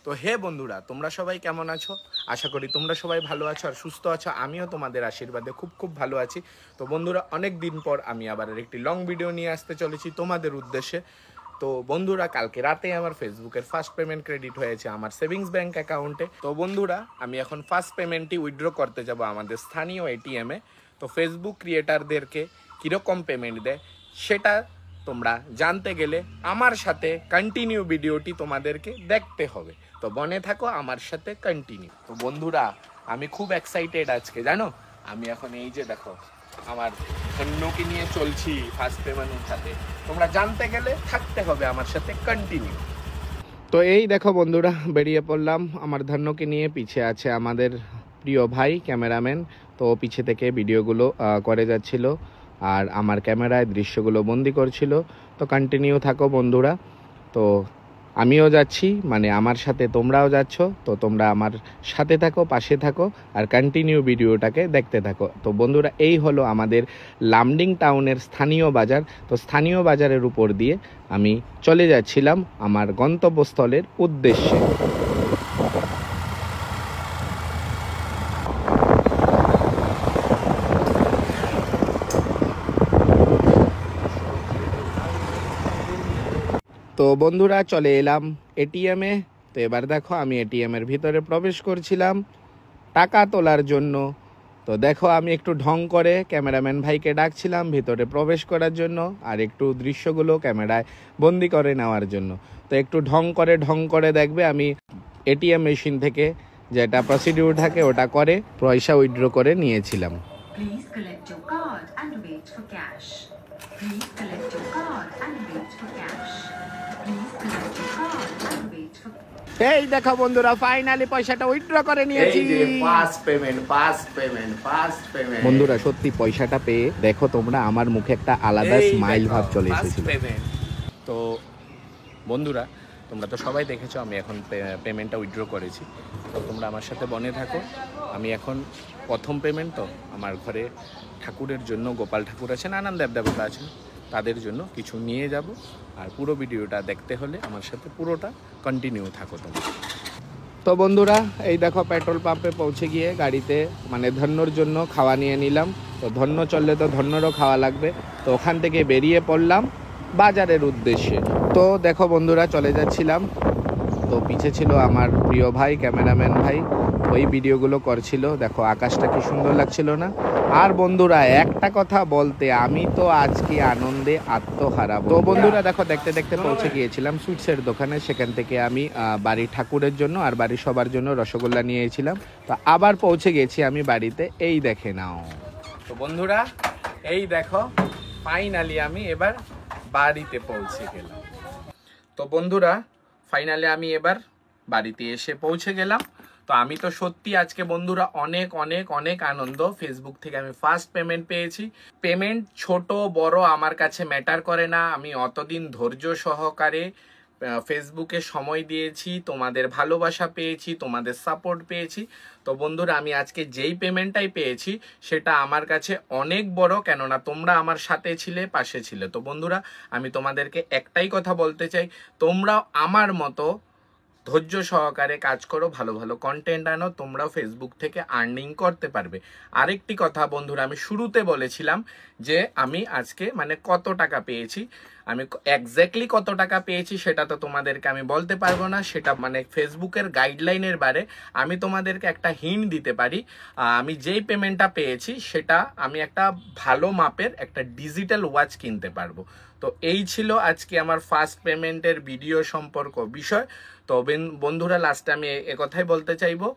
তো হে বন্ধুরা, তোমরা সবাই কেমন আছো? আশা করি তোমরা সবাই ভালো আছো আর সুস্থ আছো। আমিও তোমাদের আশীর্বাদে খুব ভালো আছি। তো বন্ধুরা, অনেক দিন পর আমি আবার একটি লং ভিডিও নিয়ে আসতে চলেছি তোমাদের উদ্দেশ্যে। তো বন্ধুরা, কালকে রাতে আমার ফেসবুকের ফার্স্ট পেমেন্ট ক্রেডিট হয়েছে আমার সেভিংস ব্যাংক অ্যাকাউন্টে। তো বন্ধুরা, আমি এখন ফার্স্ট পেমেন্টটি উইথড্র করতে যাব আমাদের স্থানীয় এটিএমে। তো ফেসবুক ক্রিয়েটারদেরকে কীরকম পেমেন্ট দেয় সেটা তোমরা জানতে গেলে আমার সাথে কন্টিনিউ ভিডিওটি তোমাদেরকে দেখতে হবে। তো বনে থাকো আমার সাথে কন্টিনিউ। তো বন্ধুরা, আমি খুব এক্সাইটেড আজকে, জানো। আমি এখন এই যে দেখো আমার ধন্যকে নিয়ে চলছি ফার্স্ট পেমেন্ট উঠাতে। তোমরা জানতে গেলে থাকতে হবে আমার সাথে কন্টিনিউ। তো এই দেখো বন্ধুরা, বেরিয়ে পড়লাম আমার ধন্যকে নিয়ে। পিছে আছে আমাদের প্রিয় ভাই ক্যামেরাম্যান। তো পিছে থেকে ভিডিওগুলো করে যাচ্ছিল আর আমার ক্যামেরায় দৃশ্যগুলো বন্দি করছিল। তো কন্টিনিউ থাকো বন্ধুরা। তো আমিও যাচ্ছি, মানে আমার সাথে তোমরাও যাচ্ছ। তো তোমরা আমার সাথে থাকো, পাশে থাকো আর কন্টিনিউ ভিডিওটাকে দেখতে থাকো। তো বন্ধুরা, এই হলো আমাদের লামডিং টাউনের স্থানীয় বাজার। তো স্থানীয় বাজারের উপর দিয়ে আমি চলে যাচ্ছিলাম আমার গন্তব্যস্থলের উদ্দেশ্যে। তো বন্ধুরা, চলে এলাম এটিএমে। তো এবার দেখো আমি এটিএমের ভিতরে প্রবেশ করছিলাম টাকা তোলার জন্য। তো দেখো আমি একটু ঢং করে ক্যামেরাম্যান ভাইকে ডাকছিলাম ভিতরে প্রবেশ করার জন্য আর একটু দৃশ্যগুলো ক্যামেরায় বন্দি করে নেওয়ার জন্য। তো একটু ঢং করে দেখবে আমি এটিএম মেশিন থেকে যেটা প্রসিডিউর থাকে ওটা করে পয়সা উইথড্র করে নিয়েছিলাম। এই দেখো বন্ধুরা, ফাইনালি পয়সাটা উইথড্র করে নিয়েছি। ফার্স্ট পেমেন্ট বন্ধুরা, সত্যি পয়সাটা পেয়ে দেখো তোমরা আমার মুখে একটা আলাদা স্মাইল ভাব চলে এসেছিল। তো বন্ধুরা, তোমরা তো সবাই দেখেছো আমি এখন পেমেন্টটা উইথড্র করেছি। তো তোমরা আমার সাথে বনে থাকো। আমি এখন প্রথম পেমেন্ট, তো আমার ঘরে ঠাকুরের জন্য, গোপাল ঠাকুর আছেন, নানান দেবদেবতা আছেন, তাদের জন্য কিছু নিয়ে যাব। আর পুরো ভিডিওটা দেখতে হলে আমার সাথে পুরোটা কন্টিনিউ থাকো তোমরা। তো বন্ধুরা, এই দেখো পেট্রোল পাম্পে পৌঁছে গিয়ে গাড়িতে মানে ধন্যর জন্য খাওয়া নিয়ে নিলাম। তো ধন্য চললে তো ধন্যরও খাওয়া লাগবে। তো ওখান থেকে বেরিয়ে পড়লাম বাজারের উদ্দেশ্যে। তো দেখো বন্ধুরা, চলে যাচ্ছিলাম। তো পিছে ছিল আমার প্রিয় ভাই ক্যামেরাম্যান ভাই, ওই ভিডিওগুলো করছিল। দেখো আকাশটা কি সুন্দর লাগছিল না? আর বন্ধুরা, একটা কথা বলতে, আমি তো আজকে আনন্দে আত্মহারা। তো বন্ধুরা দেখো, দেখতে দেখতে পৌঁছে গিয়েছিলাম সুইটসের দোকানে। সেখান থেকে আমি বাড়ির ঠাকুরের জন্য আর বাড়ির সবার জন্য রসগোল্লা নিয়েছিলাম। তো আবার পৌঁছে গেছি আমি বাড়িতে, এই দেখে নাও। তো বন্ধুরা, এই দেখো ফাইনালি আমি এবার বাড়িতে পৌঁছে গেলাম। তো বন্ধুরা, ফাইনালি আমি এবার বাড়িতে এসে পৌঁছে গেলাম। তো আমি তো সত্যি আজকে বন্ধুরা অনেক অনেক অনেক আনন্দ। ফেসবুক থেকে আমি ফার্স্ট পেমেন্ট পেয়েছি। পেমেন্ট ছোট বড় আমার কাছে ম্যাটার করে না। আমি অতদিন ধৈর্য সহকারে ফেসবুকে সময় দিয়েছি, তোমাদের ভালোবাসা পেয়েছি, তোমাদের সাপোর্ট পেয়েছি। তো বন্ধুরা, আমি আজকে যেই পেমেন্টটাই পেয়েছি সেটা আমার কাছে অনেক বড়, কেননা তোমরা আমার সাথে ছিলে, পাশে ছিলে। তো বন্ধুরা, আমি তোমাদেরকে একটাই কথা বলতে চাই, তোমরাও আমার মতো ধৈর্য সহকারে কাজ করো, ভালো ভালো কন্টেন্ট আনো, তোমরাও ফেসবুক থেকে আর্নিং করতে পারবে। আরেকটি কথা বন্ধুরা, আমি শুরুতে বলেছিলাম যে আমি আজকে মানে কত টাকা পেয়েছি। আমি এক্স্যাক্টলি কত টাকা পেয়েছি সেটা তো তোমাদেরকে আমি বলতে পারবো না। সেটা মানে ফেসবুকের গাইডলাইনের বারে আমি তোমাদেরকে একটা হিন্ট দিতে পারি। আমি যেই পেমেন্টটা পেয়েছি সেটা আমি একটা ভালো মাপের একটা ডিজিটাল ওয়াচ কিনতে পারবো। তো এই ছিল আজকে আমার ফার্স্ট পেমেন্টের ভিডিও সম্পর্ক বিষয়। তো বন্ধুরা, লাস্টে আমি একথাই বলতে চাইবো,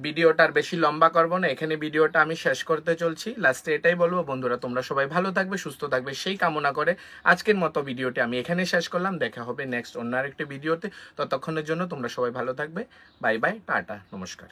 ভিডিওটার বেশি লম্বা করবো না, এখানে ভিডিওটা আমি শেষ করতে চলছি। লাস্টে এটাই বলবো বন্ধুরা, তোমরা সবাই ভালো থাকবে, সুস্থ থাকবে, সেই কামনা করে আজকের মতো ভিডিওটি আমি এখানে শেষ করলাম। দেখা হবে নেক্সট অন্য আরেকটি ভিডিওতে। ততক্ষণের জন্য তোমরা সবাই ভালো থাকবে। বাই বাই, টাটা, নমস্কার।